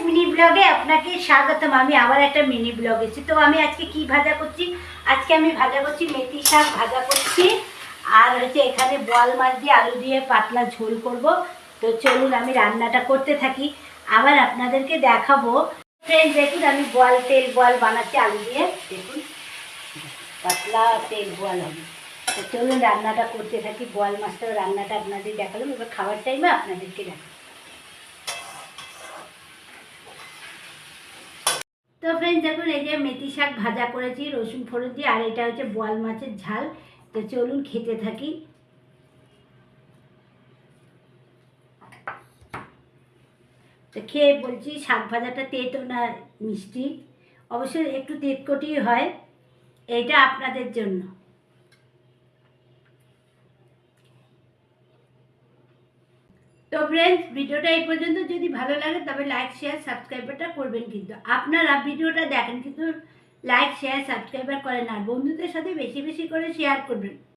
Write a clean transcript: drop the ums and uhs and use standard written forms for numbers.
Mini ব্লগে আপনাকে স্বাগতম। আমি আবার একটা মিনি ব্লগ এসেছি। তো আমি আজকে কি ভাজা করছি, আজকে আমি ভাজা করছি মেথি শাক ভাজা করছি, আর হচ্ছে এখানে বোয়াল মাছ দিয়ে আলু দিয়ে পাতলা ঝোল করব। তো চলুন আমি রান্নাটা করতে থাকি, আবার আপনাদেরকে দেখাবো। ফ্রেন্ডস দেখুন, আমি বোয়াল বানাচ্ছি আলু দিয়ে। দেখুন পাতলা তেল বোয়াল হবে। তো চলুন রান্নাটা করতে থাকি। বোয়াল মাছটাও রান্নাটা আপনাদের দেখালাম, এবার খাবার টাইমে আপনাদেরকে দেখাবো। তো ফ্রেন্ডস দেখুন, এই যে মেথি শাক ভাজা করেছি রসুন ফোড়ন দিয়ে, আর এটা হচ্ছে বোয়াল মাছের ঝাল। তো চলুন খেতে থাকি। তো খেয়ে বলছি শাক ভাজাটা তেতো না মিষ্টি, অবশ্যই একটু তেতকটি হয়, এটা আপনাদের জন্য। তো ফ্রেন্ডস ভিডিওটা এই পর্যন্ত, যদি ভালো লাগে তবে লাইক শেয়ার সাবস্ক্রাইবারটা করবেন, কিন্তু আপনারা ভিডিওটা দেখেন কিন্তু লাইক শেয়ার সাবস্ক্রাইবার করেন না। বন্ধুদের সাথে বেশি বেশি করে শেয়ার করবেন।